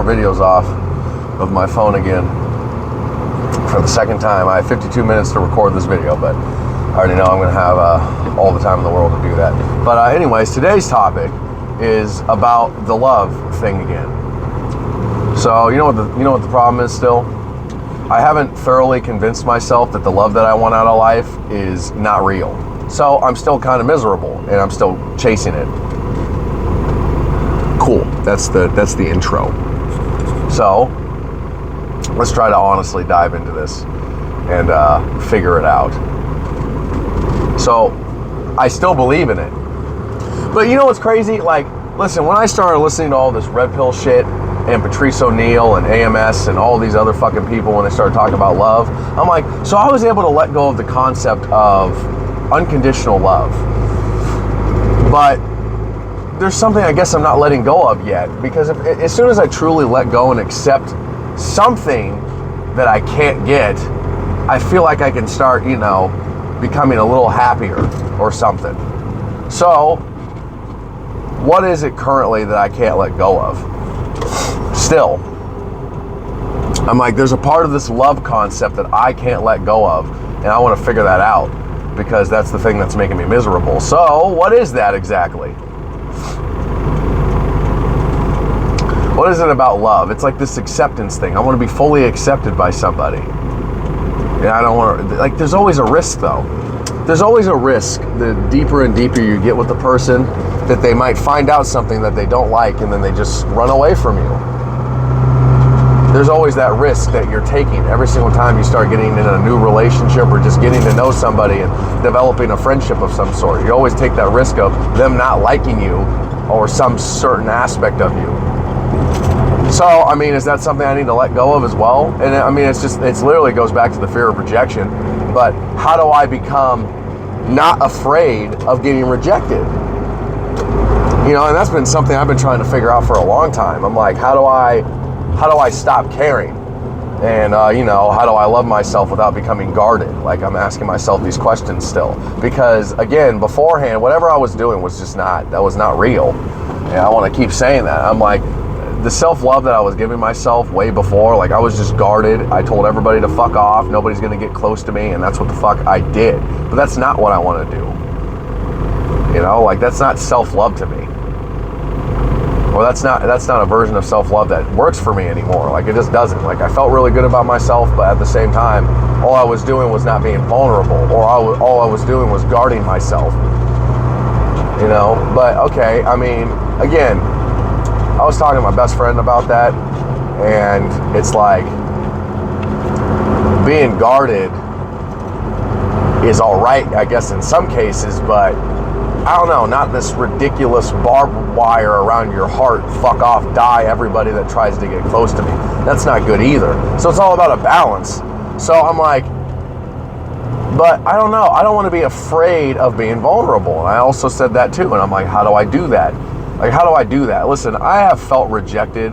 videos off of my phone again for the second time. I have 52 minutes to record this video, but I already know I'm going to have all the time in the world to do that. But anyways, today's topic is about the love thing again. So you know what the problem is still? I haven't thoroughly convinced myself that the love that I want out of life is not real. So I'm still kind of miserable and I'm still chasing it. Cool. That's the intro. So let's try to honestly dive into this and figure it out. So I still believe in it. But you know what's crazy? Like, listen, when I started listening to all this red pill shit and Patrice O'Neal and AMS and all these other fucking people, when they started talking about love, I'm like, so I was able to let go of the concept of unconditional love. But there's something I guess I'm not letting go of yet, because as soon as I truly let go and accept something that I can't get, I feel like I can start, becoming a little happier or something. So what is it currently that I can't let go of? Still, I'm like, there's a part of this love concept that I can't let go of, and I want to figure that out, because that's the thing that's making me miserable. So what is that exactly? What is it about love? It's like this acceptance thing. I want to be fully accepted by somebody. And I don't want to, like, there's always a risk though. There's always a risk, the deeper and deeper you get with the person, that they might find out something that they don't like and then they just run away from you. There's always that risk that you're taking every single time you start getting in a new relationship or just getting to know somebody and developing a friendship of some sort. You always take that risk of them not liking you or some certain aspect of you. So, I mean, is that something I need to let go of as well? And I mean, it's literally goes back to the fear of rejection. But how do I become not afraid of getting rejected? And that's been something I've been trying to figure out for a long time. I'm like, how do I stop caring? And, how do I love myself without becoming guarded? Like, I'm asking myself these questions still. Because, again, beforehand, whatever I was doing was that was not real. And I want to keep saying that. I'm like, the self-love that I was giving myself way before, like, I was just guarded. I told everybody to fuck off. Nobody's going to get close to me. And that's what the fuck I did. But that's not what I want to do. Like, that's not self-love to me. Or that's not a version of self-love that works for me anymore. Like, it just doesn't. Like, I felt really good about myself, but at the same time, all I was doing was not being vulnerable, or all I was doing was guarding myself. But okay, I mean, again, I was talking to my best friend about that, and it's like, being guarded is all right, I guess, in some cases, but I don't know, not this ridiculous barbed wire around your heart, fuck off, die everybody that tries to get close to me. That's not good either. So it's all about a balance. So I'm like, but I don't know. I don't want to be afraid of being vulnerable. And I also said that too. And I'm like, how do I do that? Like, how do I do that? Listen, I have felt rejected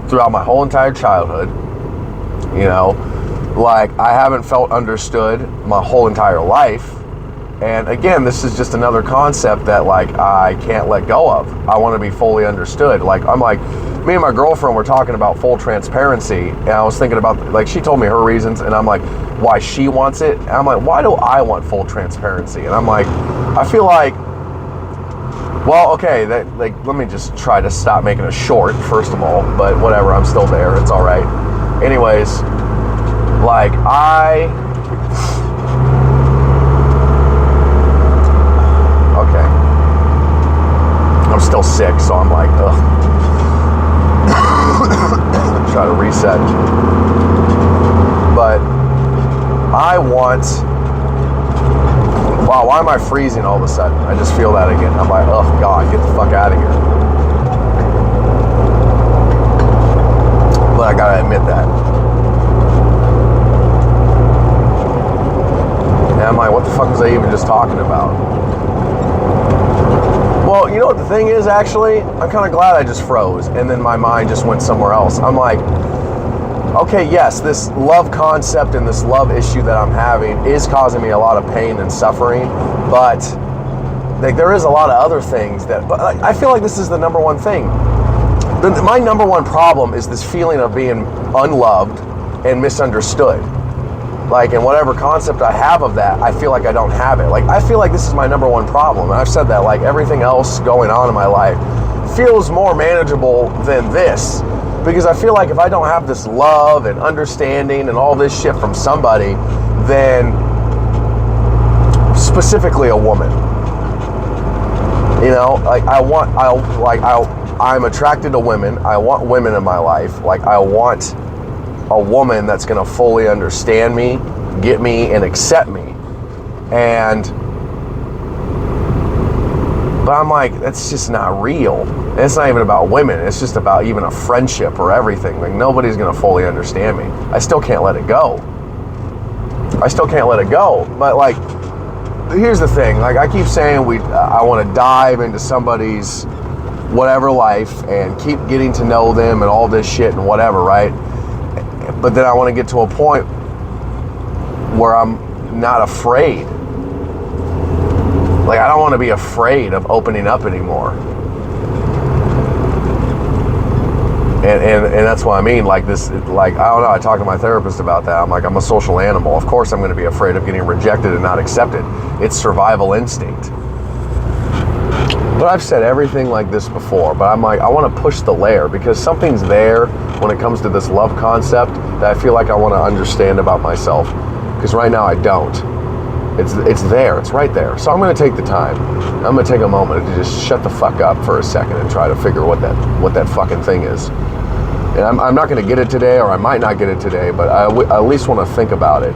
throughout my whole entire childhood. Like, I haven't felt understood my whole entire life. And again, this is just another concept that, like, I can't let go of. I want to be fully understood. Like, I'm like, me and my girlfriend were talking about full transparency, and I was thinking about, like, she told me her reasons, and I'm like, why she wants it. And I'm like, why do I want full transparency? And I'm like, I feel like, well, okay, let me just try to stop making it short, first of all, but whatever, I'm still there, it's all right. Anyways, like, I'm still sick, so I'm like, ugh. Try to reset. But wow, why am I freezing all of a sudden? I just feel that again. I'm like, oh God, get the fuck out of here. But I gotta admit that. And I'm like, what the fuck was I even just talking about? Well, you know what the thing is, actually? I'm kind of glad I just froze, and then my mind just went somewhere else. I'm like, okay, yes, this love concept and this love issue that I'm having is causing me a lot of pain and suffering, but like, there is a lot of other things but I feel like this is the number one thing. My number one problem is this feeling of being unloved and misunderstood. Like, in whatever concept I have of that, I feel like I don't have it. Like, I feel like this is my number one problem. And I've said that, like, everything else going on in my life feels more manageable than this. Because I feel like if I don't have this love and understanding and all this shit from somebody, then specifically a woman. You know, like, I'm attracted to women. I want women in my life. Like, I want a woman that's going to fully understand me, get me, and accept me. But I'm like, that's just not real. And it's not even about women. It's just about even a friendship or everything. Like, nobody's going to fully understand me. I still can't let it go. But, like, here's the thing. Like, I keep saying I want to dive into somebody's whatever life and keep getting to know them and all this shit and whatever, right? But then I want to get to a point where I'm not afraid. Like, I don't want to be afraid of opening up anymore. And that's what I mean. Like, this, like, I don't know, I talk to my therapist about that. I'm like, I'm a social animal. Of course I'm going to be afraid of getting rejected and not accepted. It's survival instinct. But I've said everything like this before, but I'm like, I want to push the layer because something's there when it comes to this love concept that I feel like I want to understand about myself. Because right now I don't. It's there. It's right there. So I'm going to take the time. I'm going to take a moment to just shut the fuck up for a second and try to figure what that fucking thing is. And I'm not going to get it today, or I might not get it today, but I at least want to think about it.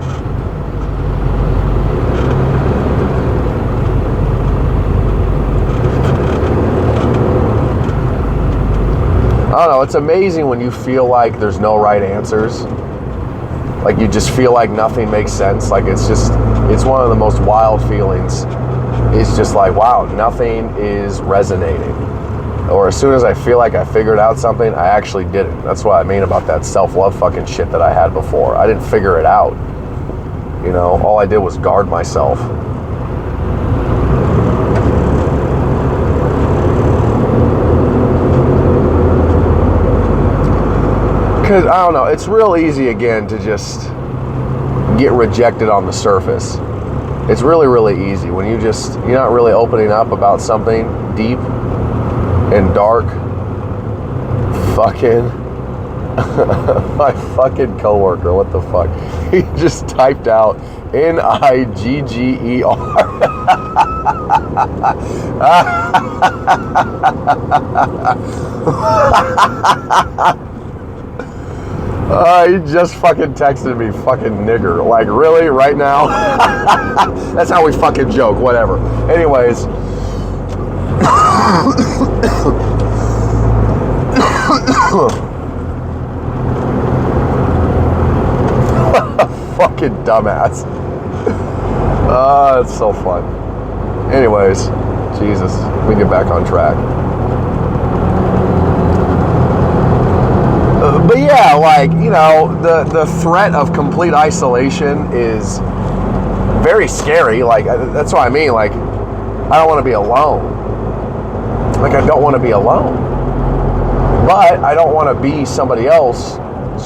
I don't know, it's amazing when you feel like there's no right answers. Like, you just feel like nothing makes sense. Like, it's one of the most wild feelings. It's just like, wow, nothing is resonating. Or as soon as I feel like I figured out something, I actually didn't. That's what I mean about that self-love fucking shit that I had before. I didn't figure it out. You know, all I did was guard myself. Because, I don't know, it's real easy, again, to just get rejected on the surface. It's really, really easy when you're not really opening up about something deep and dark. Fucking, my fucking coworker, what the fuck? He just typed out Nigger. He just fucking texted me, fucking nigger. Like, really? Right now? That's how we fucking joke, whatever. Anyways. Fucking dumbass. It's so fun. Anyways, Jesus, we get back on track. But yeah, like, you know, the threat of complete isolation is very scary. Like, that's what I mean. Like, I don't want to be alone. Like, I don't want to be alone. But I don't want to be somebody else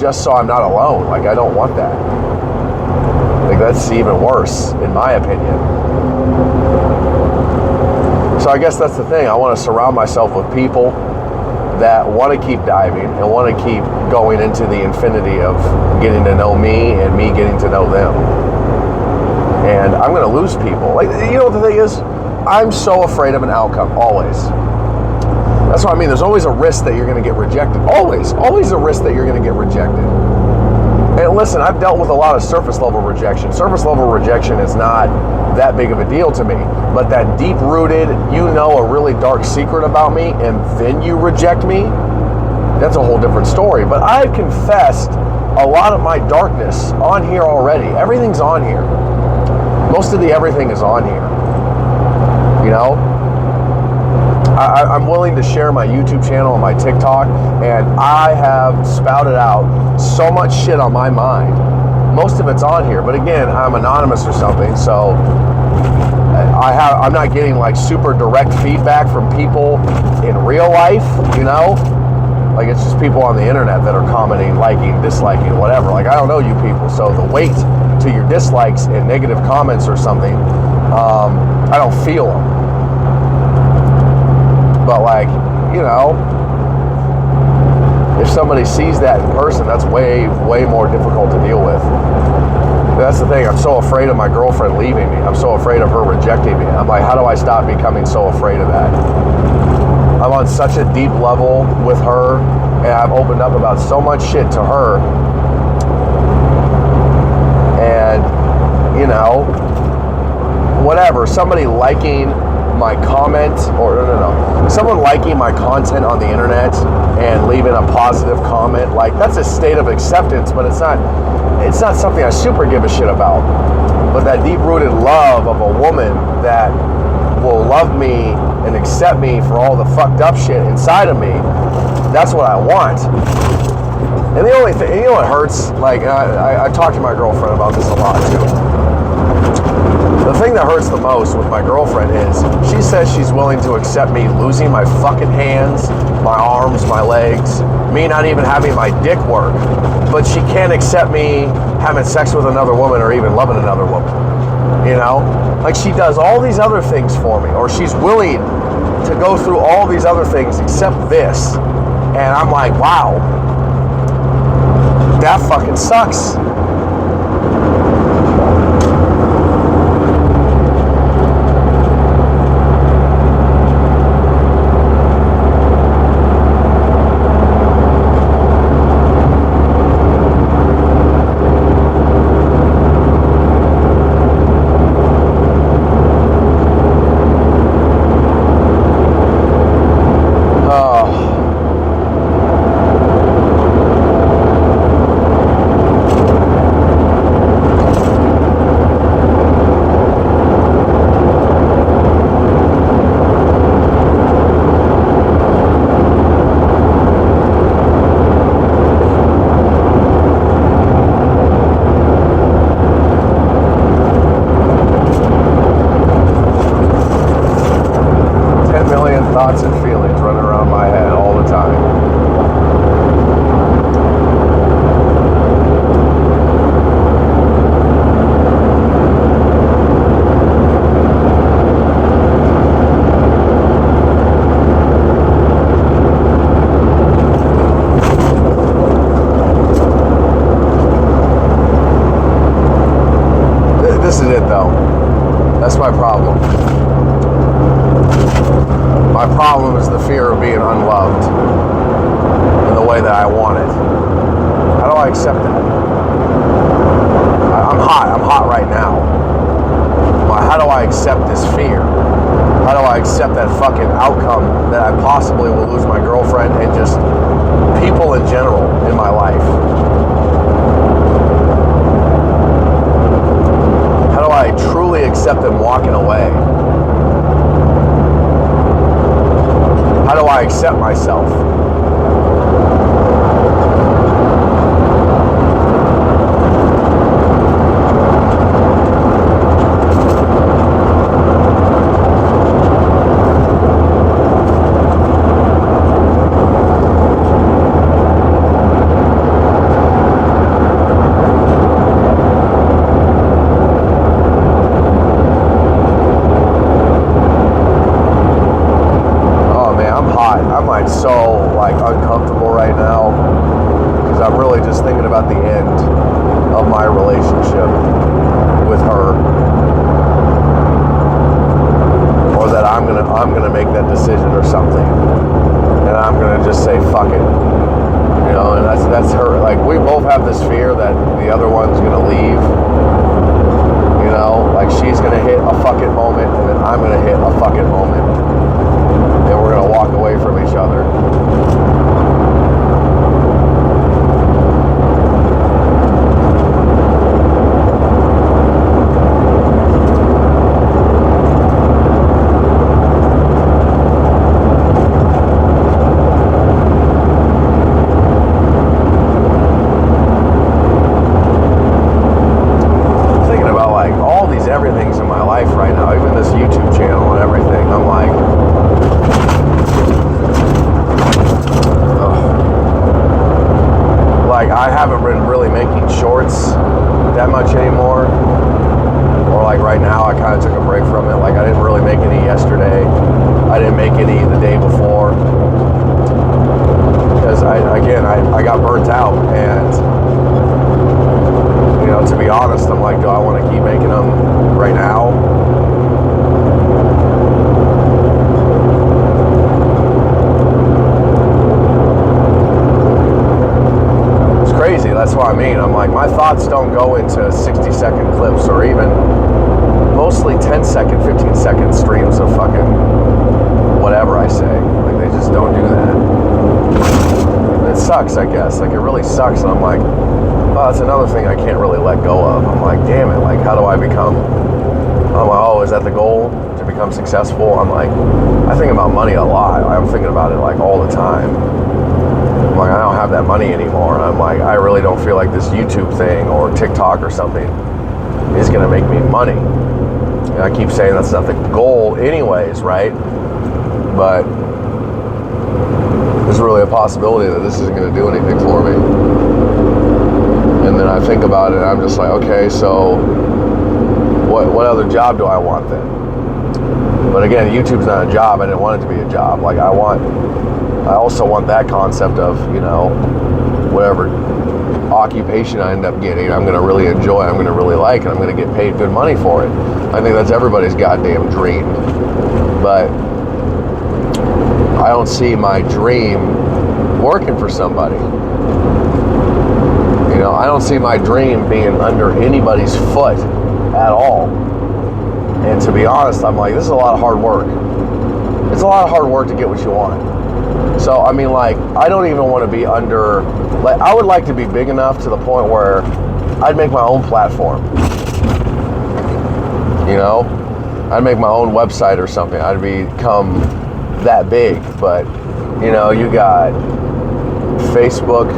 just so I'm not alone. Like, I don't want that. Like, that's even worse, in my opinion. So I guess that's the thing. I want to surround myself with people that want to keep diving and want to keep going into the infinity of getting to know me and me getting to know them. And I'm going to lose people. Like, you know what the thing is? I'm so afraid of an outcome, always. That's what I mean. There's always a risk that you're going to get rejected. Always a risk that you're going to get rejected. And listen, I've dealt with a lot of surface level rejection. Surface level rejection is not that big of a deal to me. But that deep rooted, you know, a really dark secret about me, and then you reject me, that's a whole different story. But I've confessed a lot of my darkness on here already. Everything's on here. Most of the everything is on here. You know? I'm willing to share my YouTube channel and my TikTok, and I have spouted out so much shit on my mind. Most of it's on here, but again, I'm anonymous or something, so I'm not getting like super direct feedback from people in real life, you know? Like, it's just people on the internet that are commenting, liking, disliking, whatever. Like, I don't know you people, so the weight to your dislikes and negative comments or something, I don't feel them. But, like, you know, if somebody sees that in person, that's way, way more difficult to deal with. That's the thing. I'm so afraid of my girlfriend leaving me. I'm so afraid of her rejecting me. I'm like, how do I stop becoming so afraid of that? I'm on such a deep level with her, and I've opened up about so much shit to her. And, you know, whatever. Somebody liking my comment, or no, someone liking my content on the internet and leaving a positive comment, like, that's a state of acceptance, but it's not something I super give a shit about. But that deep-rooted love of a woman that will love me and accept me for all the fucked up shit inside of me, that's what I want. And the only thing, you know what hurts? Like, I talk to my girlfriend about this a lot too. The thing that hurts the most with my girlfriend is she says she's willing to accept me losing my fucking hands, my arms, my legs, me not even having my dick work, but she can't accept me having sex with another woman or even loving another woman. You know? Like, she does all these other things for me, or she's willing to go through all these other things except this. And I'm like, wow, that fucking sucks. Thoughts and feelings running around my head all the time. This is it, though. That's my problem. My problem is the fear of being unloved in the way that I want it. How do I accept that? I'm hot right now. But how do I accept this fear? How do I accept that fucking outcome that I possibly will lose my girlfriend and just people in general in my life? How do I truly accept them walking away? How do I accept myself? So uncomfortable right now because I'm really just thinking about the end of my relationship with her, or that I'm gonna make that decision or something, and I'm gonna just say fuck it, you know. And that's her. Like, we both have this fear that the other one's gonna leave, you know. Like, she's gonna hit a fucking moment and then I'm gonna hit a fucking moment, and we're gonna walk away from each other. Thinking about like all these everythings in my life right now, even this YouTube channel and everything, I'm like, make any the day before. Because I got burnt out, and you know, to be honest, I'm like, do I want to keep making them right now? It's crazy. That's what I mean. I'm like, my thoughts don't go into 60-second clips or even mostly 10-second, 15-second streams of fucking whatever I say. Like, they just don't do that. It sucks, I guess. Like, it really sucks. And I'm like, oh, that's another thing I can't really let go of. I'm like, damn it. Like, how do I become? I'm like, oh, is that the goal, to become successful? I'm like, I think about money a lot. I'm thinking about it like all the time. I'm like, I don't have that money anymore. I'm like, I really don't feel like this YouTube thing or TikTok or something is going to make me money. And I keep saying that's not the goal anyways, right? But there's really a possibility that this isn't going to do anything for me. And then I think about it, and I'm just like, okay, so what other job do I want then? But again, YouTube's not a job. I didn't want it to be a job. Like, I also want that concept of, you know, whatever occupation I end up getting, I'm going to really enjoy, I'm going to really like, and I'm going to get paid good money for it. I think that's everybody's goddamn dream. But I don't see my dream working for somebody. You know, I don't see my dream being under anybody's foot at all. And to be honest, I'm like, this is a lot of hard work. It's a lot of hard work to get what you want. So, I mean, like, I don't even want to be under, like, I would like to be big enough to the point where I'd make my own platform. You know? I'd make my own website or something. I'd become that big. But, you know, you got Facebook,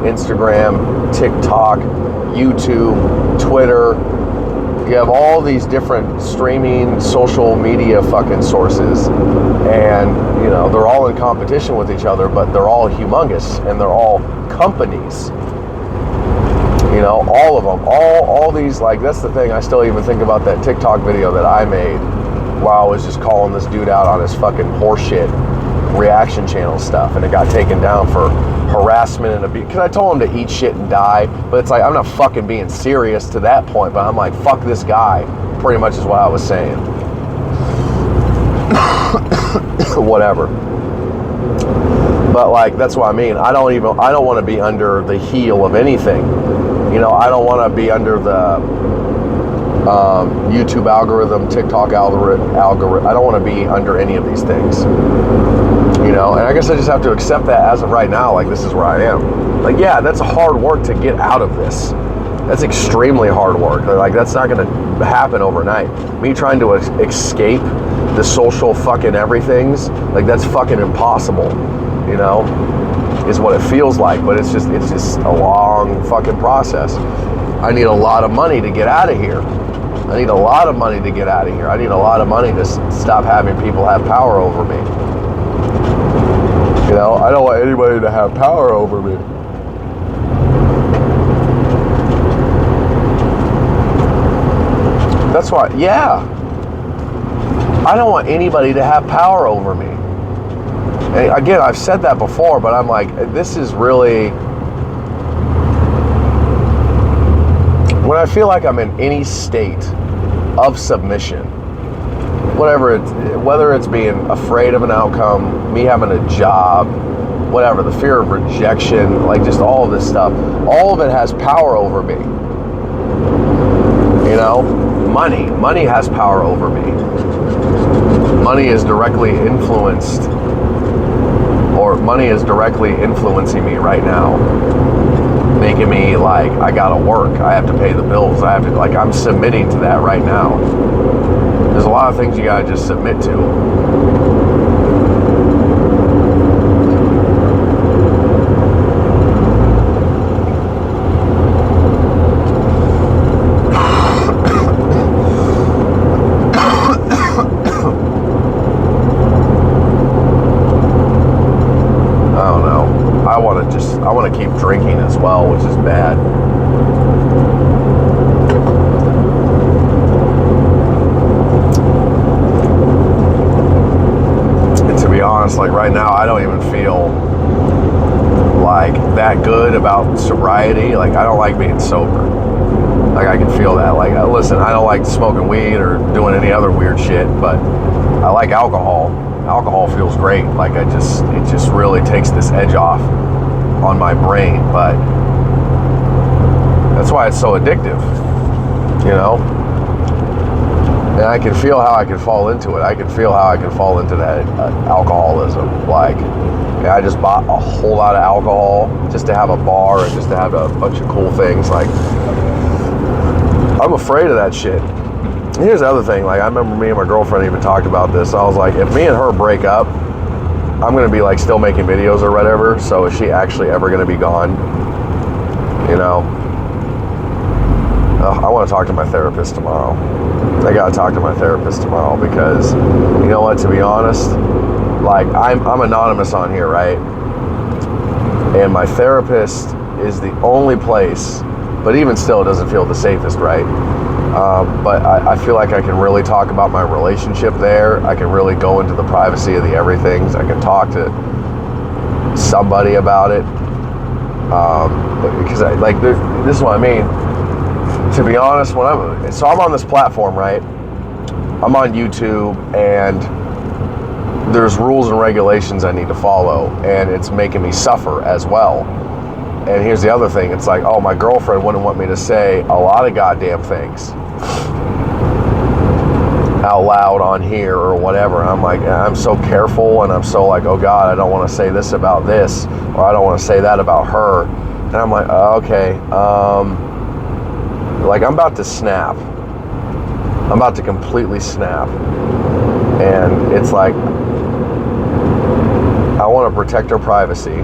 Instagram, TikTok, YouTube, Twitter. You have all these different streaming social media fucking sources, and you know, they're all in competition with each other, but they're all humongous, and they're all companies. You know, all of them, all these, like, that's the thing. I still even think about that TikTok video that I made while I was just calling this dude out on his fucking horseshit reaction channel stuff, and it got taken down for harassment and abuse, because I told him to eat shit and die. But it's like, I'm not fucking being serious to that point, but I'm like, fuck this guy, pretty much is what I was saying. Whatever. But like, that's what I mean. I don't want to be under the heel of anything. You know, I don't want to be under the YouTube algorithm, TikTok algorithm. I don't want to be under any of these things. You know, and I guess I just have to accept that as of right now. Like, this is where I am. Like, yeah, that's hard work to get out of this. That's extremely hard work. Like, that's not going to happen overnight. Me trying to escape the social fucking everythings, like, that's fucking impossible. You know, is what it feels like. But it's just a long fucking process. I need a lot of money to get out of here. I need a lot of money to get out of here. I need a lot of money to stop having people have power over me. You know, I don't want anybody to have power over me. That's why, yeah. I don't want anybody to have power over me. And again, I've said that before, but I'm like, this is really, when I feel like I'm in any state of submission, whether it's being afraid of an outcome, me having a job, whatever, the fear of rejection, like, just all of this stuff, all of it has power over me. You know, money has power over me. Money is directly influenced, or money is directly influencing me right now, making me like, I gotta work, I have to pay the bills, I'm submitting to that right now. There's a lot of things you gotta just submit to. I want to keep drinking as well, which is bad. honest, like right now, I don't even feel like that good about sobriety. Like I don't like being sober. Like I can feel that. Like listen, I don't like smoking weed or doing any other weird shit, but I like alcohol. Alcohol feels great. Like it just really takes this edge off on my brain. But that's why it's so addictive, you know. And I can feel how I can fall into it. I can feel how I can fall into that alcoholism. Like, I just bought a whole lot of alcohol just to have a bar and just to have a bunch of cool things. Like, I'm afraid of that shit. And here's the other thing. Like, I remember me and my girlfriend even talked about this. I was like, if me and her break up, I'm going to be like still making videos or whatever. So is she actually ever going to be gone? You know? I want to talk to my therapist tomorrow. I gotta talk to my therapist tomorrow because, you know what, to be honest, like I'm anonymous on here, right? And my therapist is the only place, but even still it doesn't feel the safest, right? But I feel like I can really talk about my relationship there. I can really go into the privacy of the everythings. I can talk to somebody about it. Because this is what I mean. To be honest, I'm on this platform, right? I'm on YouTube, and there's rules and regulations I need to follow, and it's making me suffer as well. And here's the other thing. It's like, oh, my girlfriend wouldn't want me to say a lot of goddamn things out loud on here or whatever. And I'm like, I'm so careful, and I'm so like, oh God, I don't want to say this about this, or I don't want to say that about her. And I'm like, okay, like I'm about to snap. I'm about to completely snap. And it's like, I want to protect her privacy.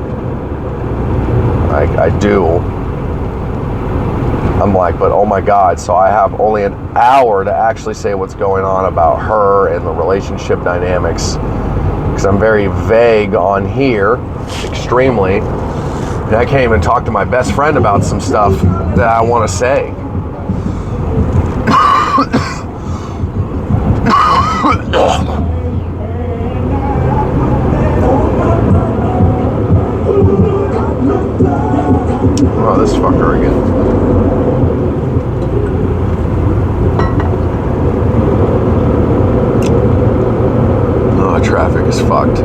I do. I'm like, but oh my God, so I have only an hour to actually say what's going on about her and the relationship dynamics. Because I'm very vague on here, extremely. And I can't even talk to my best friend about some stuff that I want to say. Oh, this fucker again. Oh, traffic is fucked.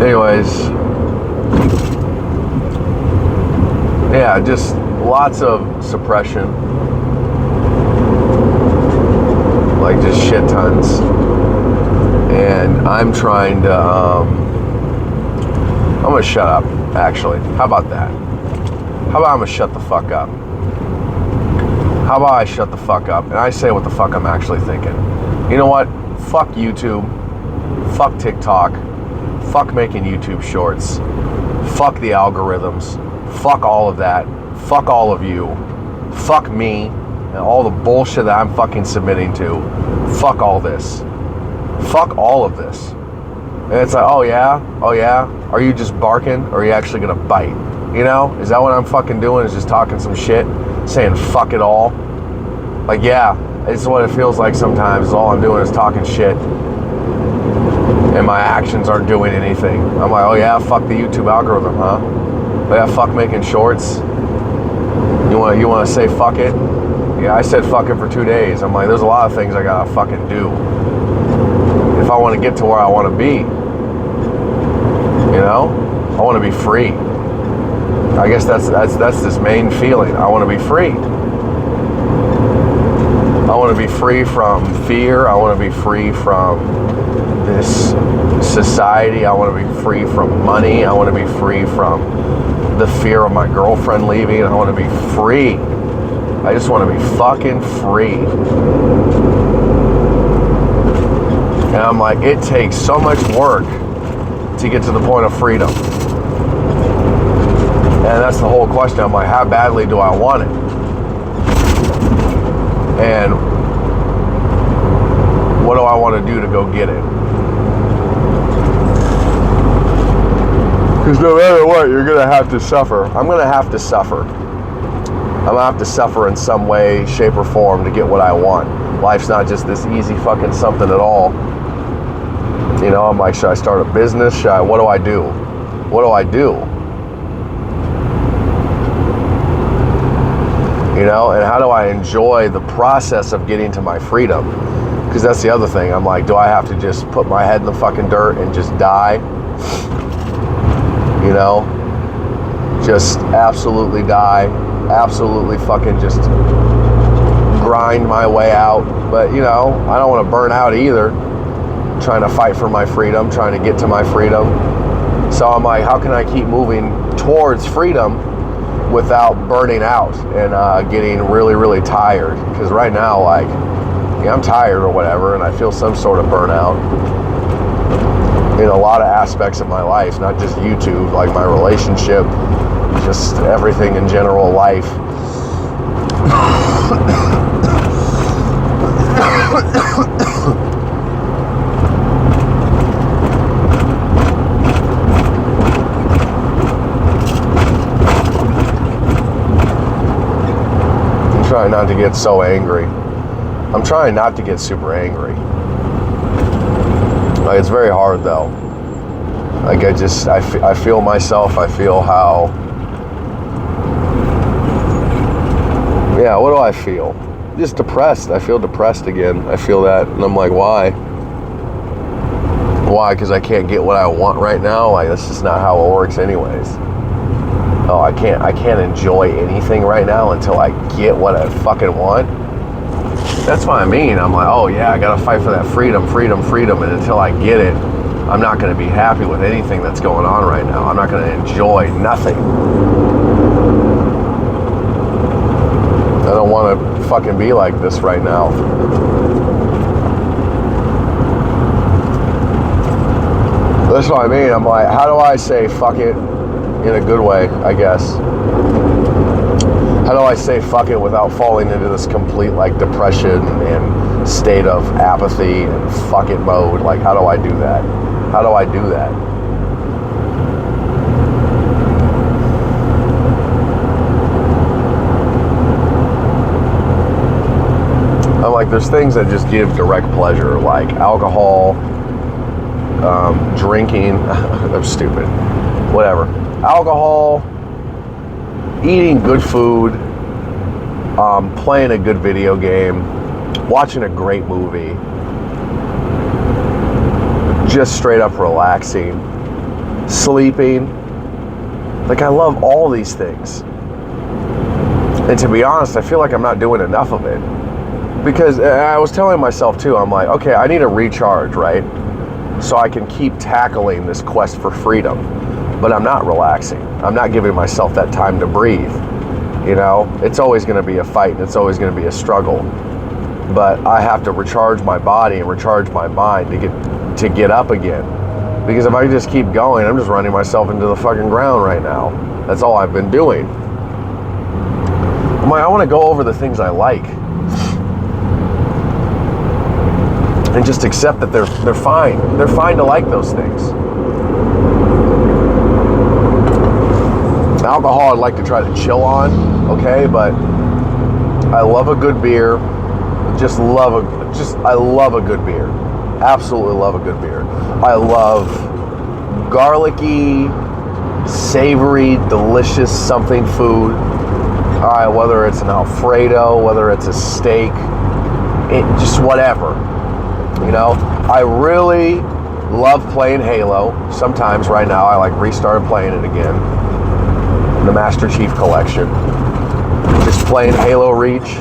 Anyways, yeah, just lots of suppression, like just shit tons. And I'm trying to, I'm gonna shut up, actually. How about that? How about I'm gonna shut the fuck up? How about I shut the fuck up and I say what the fuck I'm actually thinking? You know what? Fuck YouTube. Fuck TikTok. Fuck making YouTube shorts. Fuck the algorithms. Fuck all of that. Fuck all of you. Fuck me and all the bullshit that I'm fucking submitting to. Fuck all this. Fuck all of this. And it's like, oh yeah? Oh yeah? Are you just barking or are you actually gonna bite? You know? Is that what I'm fucking doing? Is just talking some shit? Saying fuck it all? Like, yeah, it's what it feels like sometimes. All I'm doing is talking shit. And my actions aren't doing anything. I'm like, oh yeah, fuck the YouTube algorithm, huh? Oh yeah, fuck making shorts. You want to say fuck it? Yeah, I said fuck it for 2 days. I'm like, there's a lot of things I gotta fucking do if I want to get to where I want to be. You know, I want to be free. I guess that's this main feeling. I want to be free. I want to be free from fear. I want to be free from this society. I want to be free from money. I want to be free from the fear of my girlfriend leaving. I want to be free. I just want to be fucking free. And I'm like, it takes so much work to get to the point of freedom. And that's the whole question. I'm like, how badly do I want it? And what do I want to do to go get it? Because no matter what, you're going to have to suffer. I'm going to have to suffer. I'm going to have to suffer in some way, shape, or form to get what I want. Life's not just this easy fucking something at all. You know, I'm like, should I start a business? What do I do? What do I do? You know, and how do I enjoy the process of getting to my freedom? Because that's the other thing. I'm like, do I have to just put my head in the fucking dirt and just die? You know, just absolutely die, absolutely fucking just grind my way out. But, you know, I don't want to burn out either. I'm trying to fight for my freedom, trying to get to my freedom. So I'm like, how can I keep moving towards freedom without burning out and getting really, really tired? Because right now, like, yeah, I'm tired or whatever, and I feel some sort of burnout in a lot of aspects of my life, not just YouTube, like my relationship, just everything in general life. I'm trying not to get so angry. I'm trying not to get super angry. Like, it's very hard though. Like, I feel myself. I feel how, yeah, what do I feel? Just depressed. I feel depressed again. I feel that, and I'm like, why? Why? Because I can't get what I want right now? Like, that's just not how it works anyways. Oh, I can't enjoy anything right now until I get what I fucking want. That's what I mean. I'm like, oh yeah, I gotta fight for that freedom, and until I get it, I'm not gonna be happy with anything that's going on right now. I'm not gonna enjoy nothing. I don't want to fucking be like this right now. That's what I mean. I'm like, how do I say fuck it in a good way, I guess? How do I say fuck it without falling into this complete like depression and state of apathy and fuck it mode? Like, how do I do that? How do I do that? I'm like, there's things that just give direct pleasure, like alcohol, drinking. I'm stupid. Whatever. Alcohol, eating good food, playing a good video game, watching a great movie, just straight up relaxing, sleeping. Like, I love all these things. And to be honest, I feel like I'm not doing enough of it. Because I was telling myself too, I'm like, okay, I need a recharge, right? So I can keep tackling this quest for freedom. But I'm not relaxing. I'm not giving myself that time to breathe. You know, it's always going to be a fight and it's always going to be a struggle. But I have to recharge my body and recharge my mind to get up again. Because if I just keep going, I'm just running myself into the fucking ground right now. That's all I've been doing. I'm like, I want to go over the things I like. And just accept that they're fine. They're fine to like those things. Alcohol I'd like to try to chill on, okay, but I love a good beer. I love a good beer. Absolutely love a good beer. I love garlicky, savory, delicious something food. All right, whether it's an Alfredo, whether it's a steak, just whatever. You know, I really love playing Halo. Sometimes right now I like restarted playing it again. The Master Chief Collection. Just playing Halo Reach.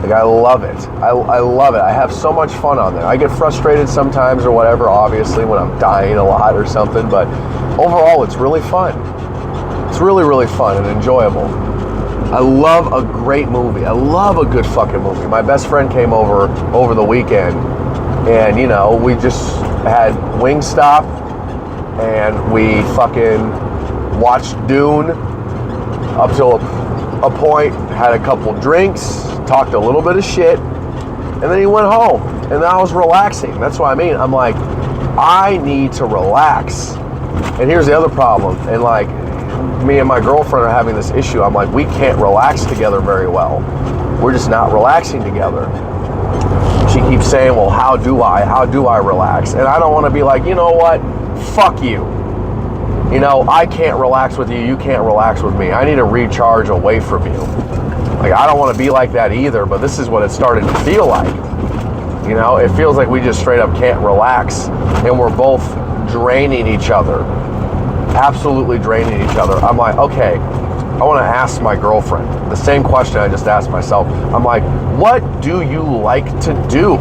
Like, I love it. I love it. I have so much fun on there. I get frustrated sometimes or whatever, obviously, when I'm dying a lot or something, but overall it's really fun. It's really, really fun and enjoyable. I love a great movie. I love a good fucking movie. My best friend came over the weekend, and, you know, we just had Wingstop, and we fucking watched Dune up till a point, had a couple drinks, talked a little bit of shit, and then he went home. And then I was relaxing. That's what I mean. I'm like, I need to relax. And here's the other problem. And like, me and my girlfriend are having this issue. I'm like, we can't relax together very well. We're just not relaxing together. She keeps saying, well, how do I relax? And I don't want to be like, you know what? Fuck you. You know, I can't relax with you. You can't relax with me. I need to recharge away from you. Like, I don't want to be like that either, but this is what it's starting to feel like. You know, it feels like we just straight up can't relax, and we're both draining each other. Absolutely draining each other. I'm like, okay, I want to ask my girlfriend the same question I just asked myself. I'm like, what do you like to do?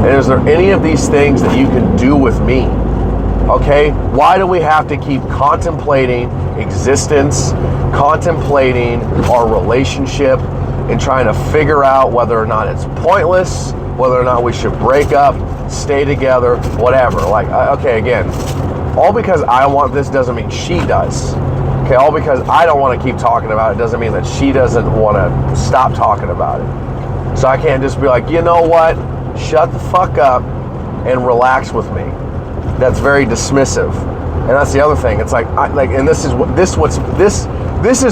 And is there any of these things that you can do with me? Okay, why do we have to keep contemplating existence, contemplating our relationship, and trying to figure out whether or not it's pointless, whether or not we should break up, stay together, whatever. Like, okay, again, all because I want this doesn't mean she does. Okay, all because I don't want to keep talking about it doesn't mean that she doesn't want to stop talking about it. So I can't just be like, you know what? Shut the fuck up and relax with me. That's very dismissive. And that's the other thing. It's like, and this is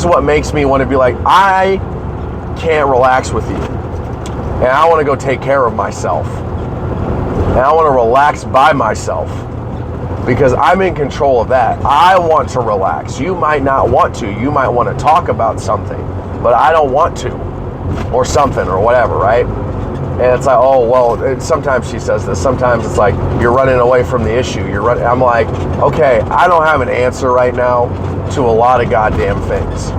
what makes me want to be like, I can't relax with you. And I want to go take care of myself. And I want to relax by myself. Because I'm in control of that. I want to relax. You might not want to. You might want to talk about something, but I don't want to, or something, or whatever, right? And it's like, oh, well, sometimes she says this. Sometimes it's like, you're running away from the issue. I'm like, okay, I don't have an answer right now to a lot of goddamn things.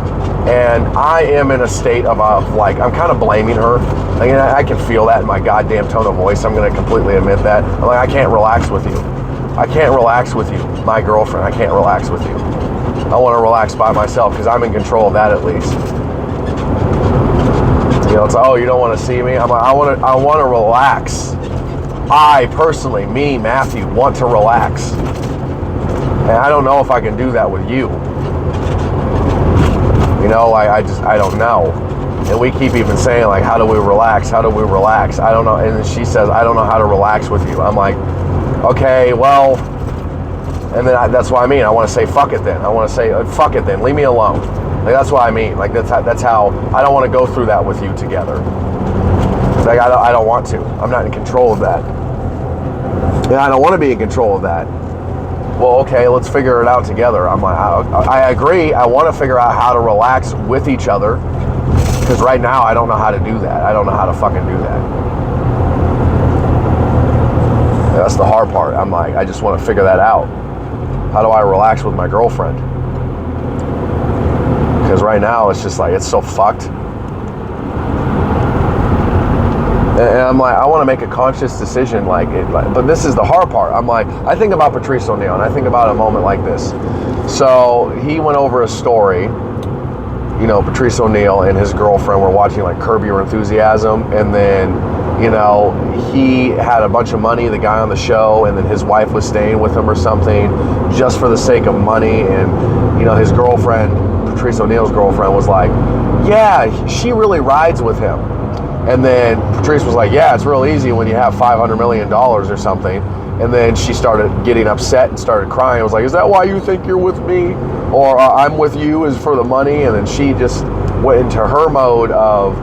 And I am in a state of like, I'm kind of blaming her. Like, I can feel that in my goddamn tone of voice. I'm going to completely admit that. I'm like, I can't relax with you. I can't relax with you, my girlfriend. I can't relax with you. I want to relax by myself because I'm in control of that at least. You know, it's like, oh, you don't want to see me? I'm like, I want to relax. I personally, me, Matthew, want to relax. And I don't know if I can do that with you. You know, I don't know. And we keep even saying, like, how do we relax? How do we relax? I don't know. And then she says, I don't know how to relax with you. I'm like, okay, well, and then that's what I mean. I want to say, fuck it then. I want to say, fuck it then. Leave me alone. Like, that's what I mean. Like, that's how I don't want to go through that with you together. Like, I don't want to. I'm not in control of that. And I don't want to be in control of that. Well, okay, let's figure it out together. I'm like, I agree. I want to figure out how to relax with each other. Because right now, I don't know how to do that. I don't know how to fucking do that. That's the hard part. I'm like, I just want to figure that out. How do I relax with my girlfriend? Because right now, it's just like, it's so fucked. And I'm like, I want to make a conscious decision, but this is the hard part. I'm like, I think about Patrice O'Neal, and I think about a moment like this. So he went over a story. You know, Patrice O'Neal and his girlfriend were watching like Curb Your Enthusiasm, and then, you know, he had a bunch of money, the guy on the show, and then his wife was staying with him or something just for the sake of money. And, you know, his girlfriend, Patrice O'Neal's girlfriend, was like, yeah, she really rides with him. And then Patrice was like, yeah, it's real easy when you have $500 million or something. And then she started getting upset and started crying. I was like, is that why you think you're with me? Or I'm with you is for the money? And then she just went into her mode of,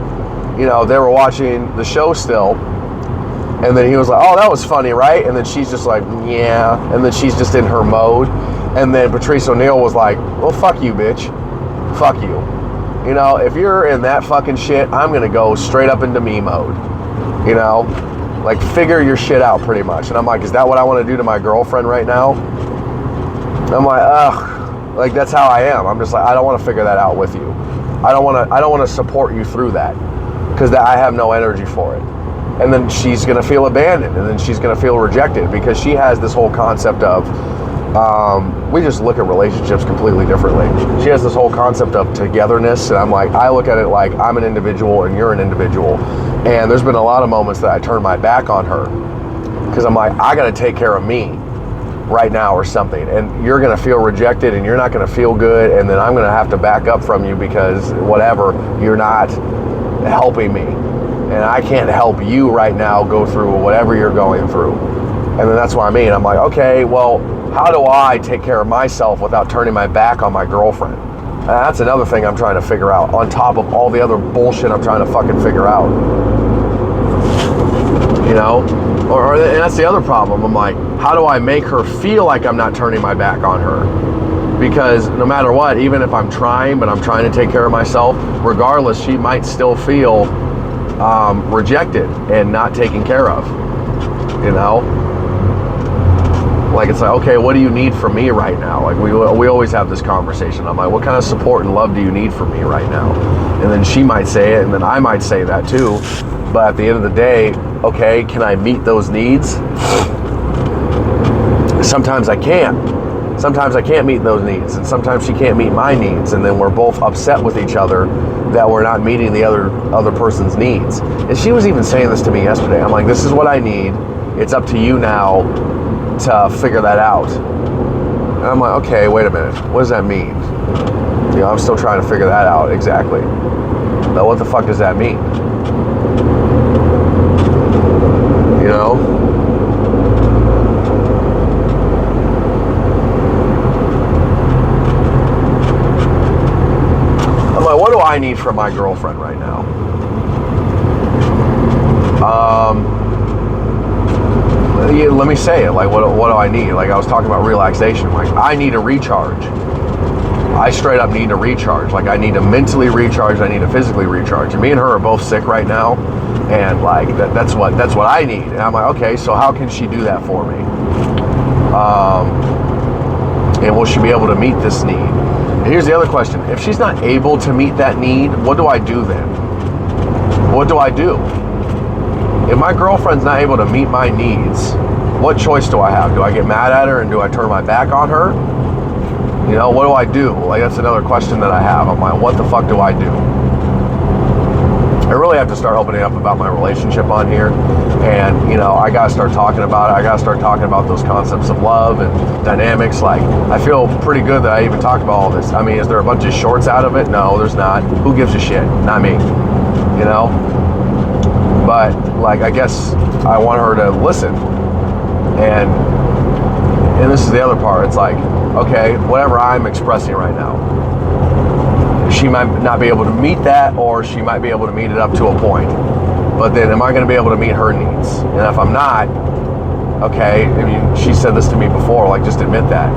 you know, they were watching the show still. And then he was like, oh, that was funny, right? And then she's just like, yeah. And then she's just in her mode. And then Patrice O'Neal was like, well, fuck you, bitch. Fuck you. You know, if you're in that fucking shit, I'm going to go straight up into me mode. You know? Like, figure your shit out pretty much. And I'm like, is that what I want to do to my girlfriend right now? And I'm like, ugh. Like, that's how I am. I'm just like, I don't want to figure that out with you. I don't want to support you through that. Because I have no energy for it. And then she's going to feel abandoned. And then she's going to feel rejected. Because she has this whole concept of, we just look at relationships completely differently. She has this whole concept of togetherness. And I'm like, I look at it like I'm an individual and you're an individual. And there's been a lot of moments that I turned my back on her. Because I'm like, I got to take care of me right now or something. And you're going to feel rejected and you're not going to feel good. And then I'm going to have to back up from you because whatever, you're not helping me. And I can't help you right now go through whatever you're going through. And then that's what I mean. I'm like, okay, well, how do I take care of myself without turning my back on my girlfriend? And that's another thing I'm trying to figure out, on top of all the other bullshit I'm trying to fucking figure out. You know? And that's the other problem. I'm like, how do I make her feel like I'm not turning my back on her? Because no matter what, even if I'm trying, but I'm trying to take care of myself, regardless, she might still feel rejected and not taken care of. You know? Like, it's like, okay, what do you need from me right now? Like, we always have this conversation. I'm like, what kind of support and love do you need from me right now? And then she might say it, and then I might say that too. But at the end of the day, okay, can I meet those needs? Sometimes I can't. Sometimes I can't meet those needs, and sometimes she can't meet my needs, and then we're both upset with each other that we're not meeting the other person's needs. And she was even saying this to me yesterday. I'm like, this is what I need. It's up to you now to figure that out. And I'm like, okay, wait a minute. What does that mean? You know, I'm still trying to figure that out exactly. Now, what the fuck does that mean? You know? I'm like, what do I need from my girlfriend right now? Let me say it. Like, what do I need? Like, I was talking about relaxation. Like, I need a recharge. I straight up need to recharge. Like, I need to mentally recharge. I need to physically recharge. And me and her are both sick right now, and like that's what I need. And I'm like, okay, so how can she do that for me? And will she be able to meet this need? And here's the other question: if she's not able to meet that need, what do I do then? What do I do? If my girlfriend's not able to meet my needs, what choice do I have? Do I get mad at her and do I turn my back on her? You know, what do I do? Like, that's another question that I have. I'm like, what the fuck do I do? I really have to start opening up about my relationship on here. And, you know, I got to start talking about it. I got to start talking about those concepts of love and dynamics. Like, I feel pretty good that I even talked about all this. I mean, is there a bunch of shorts out of it? No, there's not. Who gives a shit? Not me. You know? But, like, I guess I want her to listen. And this is the other part. It's like, okay, whatever I'm expressing right now, she might not be able to meet that, or she might be able to meet it up to a point. But then am I going to be able to meet her needs? And if I'm not, okay, I mean, she said this to me before, like, just admit that.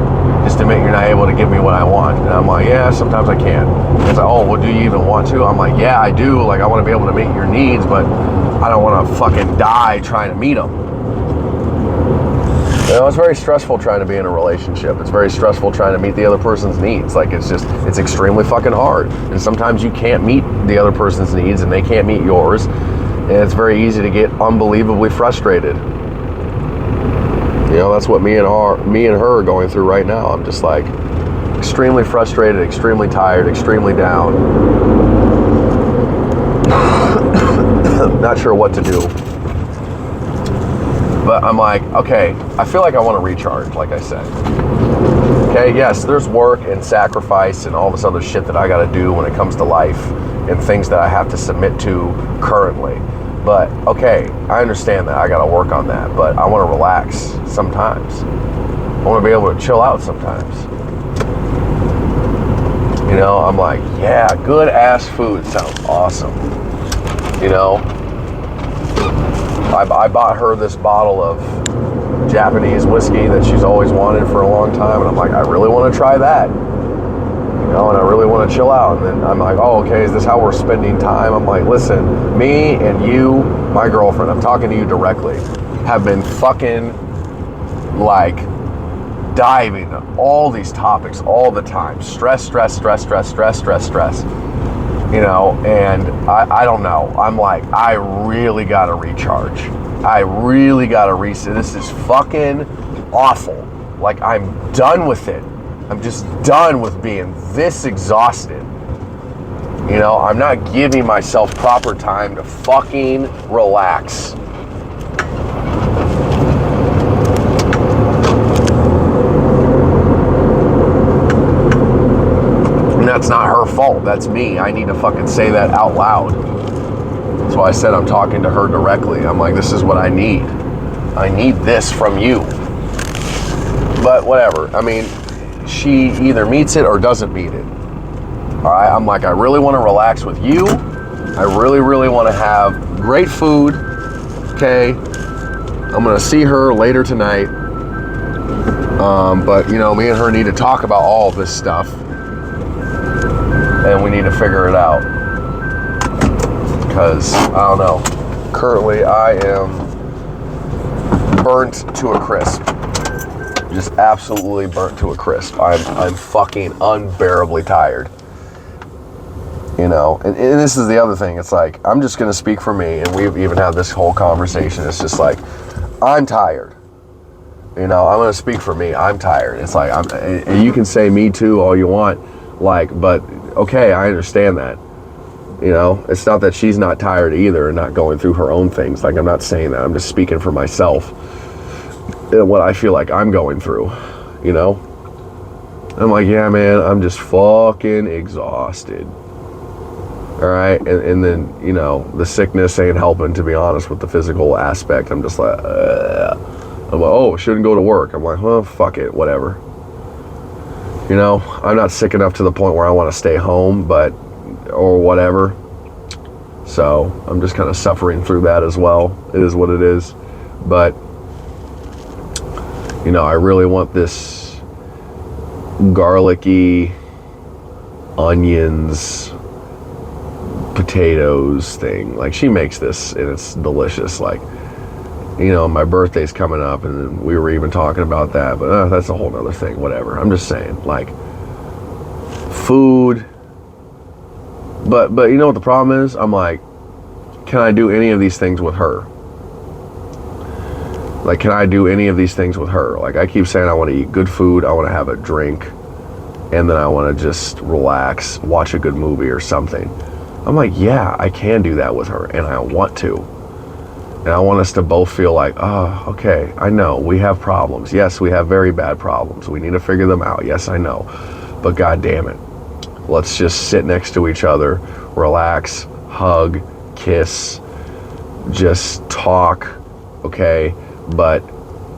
Just admit you're not able to give me what I want. And I'm like, yeah, sometimes I can't. It's like, oh, well, do you even want to? I'm like, yeah, I do. Like, I want to be able to meet your needs, but I don't want to fucking die trying to meet them. You know, it's very stressful trying to be in a relationship. It's very stressful trying to meet the other person's needs. Like, it's extremely fucking hard. And sometimes you can't meet the other person's needs and they can't meet yours. And it's very easy to get unbelievably frustrated. You know, that's what me and her are going through right now. I'm just like extremely frustrated, extremely tired, extremely down. Not sure what to do. But I'm like, okay, I feel like I want to recharge, like I said. Okay, yes, there's work and sacrifice and all this other shit that I got to do when it comes to life and things that I have to submit to currently. But, okay, I understand that. I got to work on that. But I want to relax sometimes. I want to be able to chill out sometimes. You know, I'm like, yeah, good ass food sounds awesome. You know, I bought her this bottle of Japanese whiskey that she's always wanted for a long time, and I'm like, I really want to try that. You know, and I really want to chill out. And then I'm like, oh, okay, is this how we're spending time? I'm like, listen, me and you, my girlfriend, I'm talking to you directly, have been fucking like diving all these topics all the time. Stress. You know, and I don't know. I'm like, I really got to recharge. I really got to reset. This is fucking awful. Like, I'm done with it. I'm just done with being this exhausted. You know, I'm not giving myself proper time to fucking relax. And that's not her fault. That's me. I need to fucking say that out loud. That's why I said I'm talking to her directly. I'm like, this is what I need. I need this from you. But whatever. I mean, she either meets it or doesn't meet it. All right, I'm like, I really want to relax with you. I really, really want to have great food. Okay, I'm gonna see her later tonight. But you know, me and her need to talk about all of this stuff, and we need to figure it out. Because I don't know. Currently, I am burnt to a crisp. Just absolutely burnt to a crisp. I'm fucking unbearably tired. You know, and this is the other thing. It's like, I'm just going to speak for me, and we've even had this whole conversation. It's just like, I'm tired. You know, I'm going to speak for me. I'm tired. It's like, and you can say me too all you want, like, but okay, I understand that. You know, it's not that she's not tired either and not going through her own things. Like, I'm not saying that. I'm just speaking for myself and what I feel like I'm going through, you know? I'm like, yeah, man, I'm just fucking exhausted. All right, and then, you know, the sickness ain't helping, to be honest, with the physical aspect. I'm just like, I'm like, oh, shouldn't go to work. I'm like, well, fuck it, whatever. You know, I'm not sick enough to the point where I want to stay home, or whatever. So I'm just kind of suffering through that as well. It is what it is. But, you know, I really want this garlicky onions, potatoes thing. Like, she makes this and it's delicious. Like, you know, my birthday's coming up and we were even talking about that, but that's a whole nother thing. Whatever. I'm just saying, like, food. But you know what the problem is? I'm like, can I do any of these things with her? Like, can I do any of these things with her? Like, I keep saying I want to eat good food, I want to have a drink, and then I want to just relax, watch a good movie or something. I'm like, yeah, I can do that with her, and I want to. And I want us to both feel like, oh, okay, I know, we have problems. Yes, we have very bad problems. We need to figure them out. Yes, I know. But God damn it. Let's just sit next to each other, relax, hug, kiss, just talk, okay? But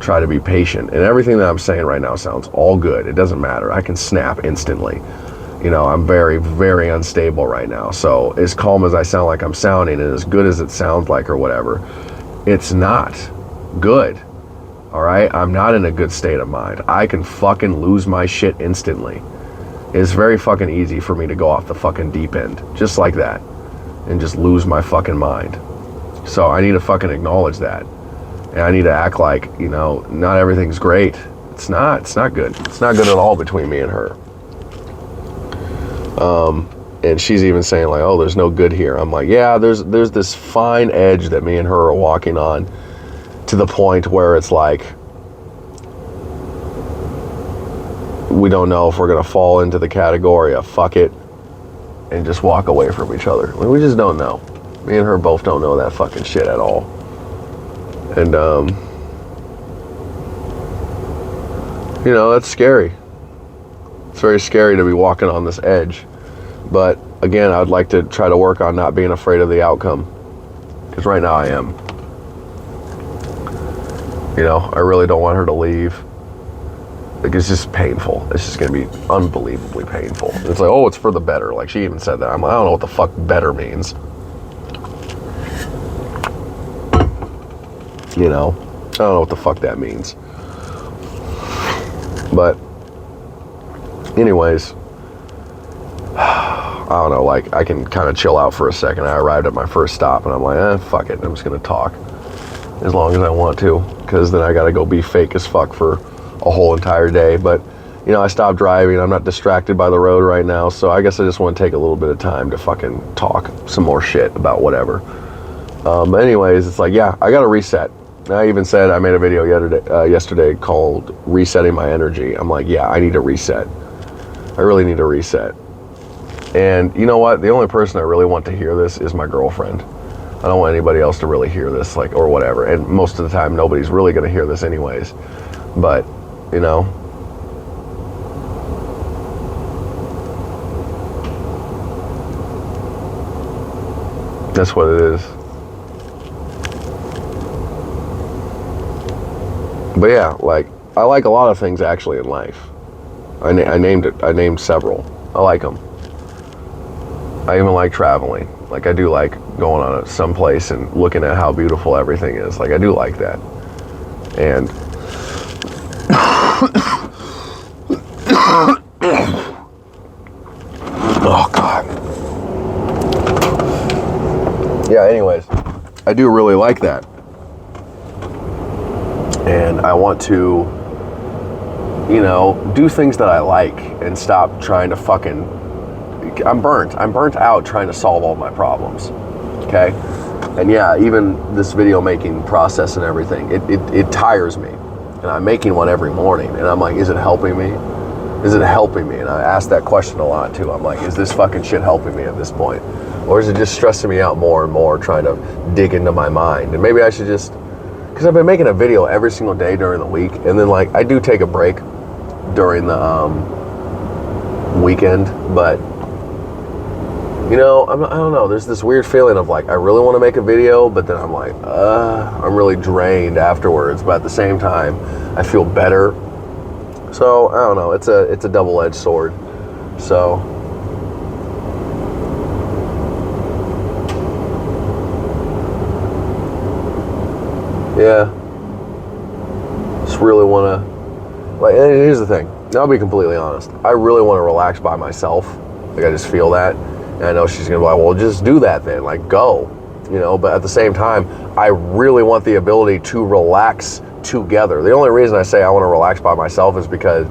try to be patient. And everything that I'm saying right now sounds all good. It doesn't matter. I can snap instantly. You know, I'm very, very unstable right now. So as calm as I sound like I'm sounding, and as good as it sounds like or whatever, it's not good. All right? I'm not in a good state of mind. I can fucking lose my shit instantly. It's very fucking easy for me to go off the fucking deep end, just like that, and just lose my fucking mind. So I need to fucking acknowledge that. And I need to act like, you know, not everything's great. It's not good. It's not good at all between me and her. And she's even saying like, oh, there's no good here. I'm like, yeah, there's this fine edge that me and her are walking on, to the point where it's like, we don't know if we're going to fall into the category of fuck it and just walk away from each other. Like, we just don't know. Me and her both don't know that fucking shit at all. And, you know, that's scary. It's very scary to be walking on this edge. But, again, I'd like to try to work on not being afraid of the outcome. Because right now I am. You know, I really don't want her to leave. Like, it's just painful. It's just going to be unbelievably painful. It's like, oh, it's for the better. Like, she even said that. I'm like, I don't know what the fuck better means. You know? I don't know what the fuck that means. But, anyways, I don't know, like, I can kind of chill out for a second. I arrived at my first stop, and I'm like, fuck it. I'm just going to talk as long as I want to, because then I got to go be fake as fuck for a whole entire day. But, you know, I stopped driving. I'm not distracted by the road right now, so I guess I just want to take a little bit of time to fucking talk some more shit about whatever. But anyways, it's like, yeah, I got to reset. I even said, I made a video yesterday called Resetting My Energy. I'm like, yeah, I need to reset. I really need to reset. And you know what? The only person I really want to hear this is my girlfriend. I don't want anybody else to really hear this, like, or whatever. And most of the time, nobody's really going to hear this anyways. But, you know, that's what it is. But yeah, like, I like a lot of things actually in life. I named several. I like them. I even like traveling. Like, I do like going on someplace and looking at how beautiful everything is. Like, I do like that. And oh God. Yeah, anyways, I do really like that. And I want to, you know, do things that I like and stop trying to fucking, I'm burnt out trying to solve all my problems. Okay? And yeah, even this video making process and everything, it tires me. And I'm making one every morning and I'm like, is it helping me? Is it helping me? And I ask that question a lot too. I'm like, is this fucking shit helping me at this point? Or is it just stressing me out more and more, trying to dig into my mind? And maybe I should just, because I've been making a video every single day during the week, and then like I do take a break during the weekend, but you know, I don't know, there's this weird feeling of like, I really want to make a video, but then I'm like, I'm really drained afterwards, but at the same time, I feel better. So, I don't know, it's a double-edged sword. So, yeah, just really want to, like, and here's the thing, I'll be completely honest, I really want to relax by myself, like, I just feel that. And I know she's going to be like, well, just do that then. Like, go. You know, but at the same time, I really want the ability to relax together. The only reason I say I want to relax by myself is because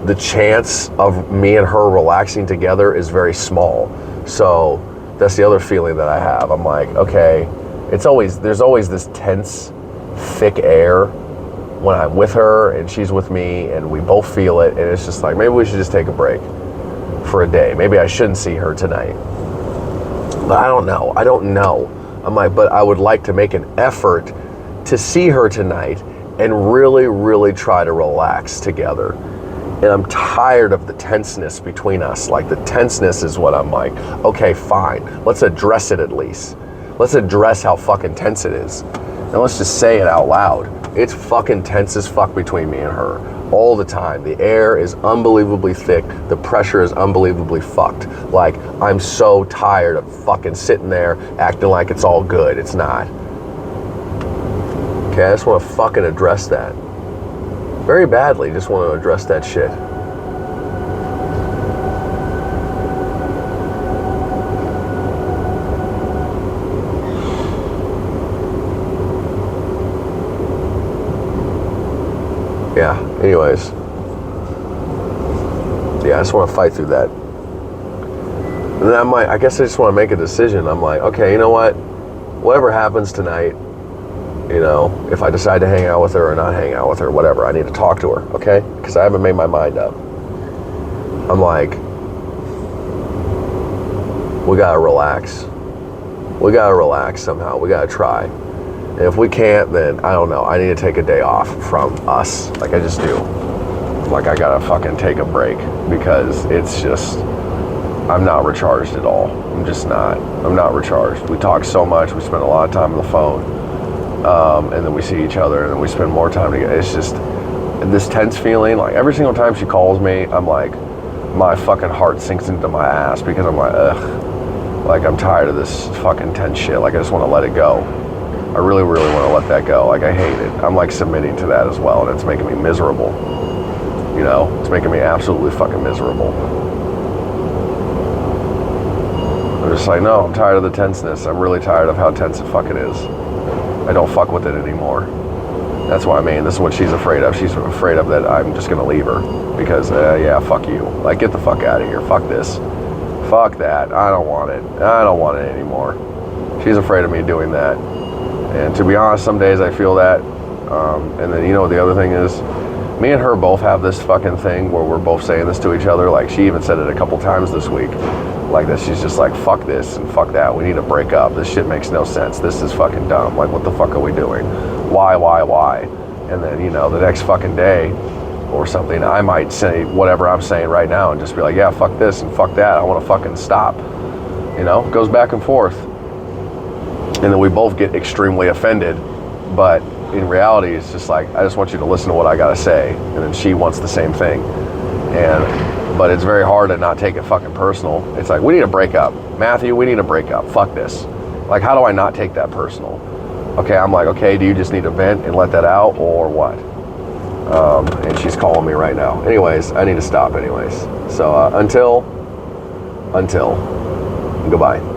the chance of me and her relaxing together is very small. So that's the other feeling that I have. I'm like, okay, there's always this tense, thick air when I'm with her and she's with me and we both feel it. And it's just like, maybe we should just take a break for a day. Maybe I shouldn't see her tonight. But I don't know. I'm like, but I would like to make an effort to see her tonight and really, really try to relax together. And I'm tired of the tenseness between us. Like, the tenseness is what I'm like, okay, fine. Let's address it at least. Let's address how fucking tense it is. And let's just say it out loud. It's fucking tense as fuck between me and her. All the time. The air is unbelievably thick. The pressure is unbelievably fucked. Like, I'm so tired of fucking sitting there acting like it's all good. It's not. Okay, I just want to fucking address that. Very badly, just want to address that shit. Yeah, anyways. Yeah, I just want to fight through that. And then I guess I just want to make a decision. I'm like, okay, you know what? Whatever happens tonight, you know, if I decide to hang out with her or not hang out with her, whatever, I need to talk to her, okay? Because I haven't made my mind up. I'm like, we gotta relax. We gotta relax somehow. We gotta try. And if we can't, then I don't know. I need to take a day off from us. Like, I just do. Like, I gotta fucking take a break because it's just, I'm not recharged at all. I'm just not. I'm not recharged. We talk so much. We spend a lot of time on the phone. And then we see each other and then we spend more time together. It's just this tense feeling. Like, every single time she calls me, I'm like, my fucking heart sinks into my ass because I'm like, ugh. Like, I'm tired of this fucking tense shit. Like, I just want to let it go. I really, really want to let that go. Like, I hate it. I'm like submitting to that as well, and it's making me miserable. You know, it's making me absolutely fucking miserable. I'm just like, no, I'm tired of the tenseness. I'm really tired of how tense it fucking is. I don't fuck with it anymore. That's what I mean. This is what she's afraid of. She's afraid of that I'm just gonna leave her because, yeah, fuck you. Like, get the fuck out of here. Fuck this. Fuck that. I don't want it. I don't want it anymore. She's afraid of me doing that. And to be honest, some days I feel that. And then, you know what the other thing is? Me and her both have this fucking thing where we're both saying this to each other. Like, she even said it a couple times this week. Like, that she's just like, fuck this and fuck that. We need to break up. This shit makes no sense. This is fucking dumb. Like, what the fuck are we doing? Why? And then, you know, the next fucking day or something, I might say whatever I'm saying right now and just be like, yeah, fuck this and fuck that. I want to fucking stop. You know, it goes back and forth. And then we both get extremely offended. But in reality, it's just like, I just want you to listen to what I gotta say. And then she wants the same thing. But it's very hard to not take it fucking personal. It's like, we need to break up. Matthew, we need to break up. Fuck this. Like, how do I not take that personal? Okay, I'm like, okay, do you just need to vent and let that out, or what? And she's calling me right now. Anyways, I need to stop anyways. So until, goodbye.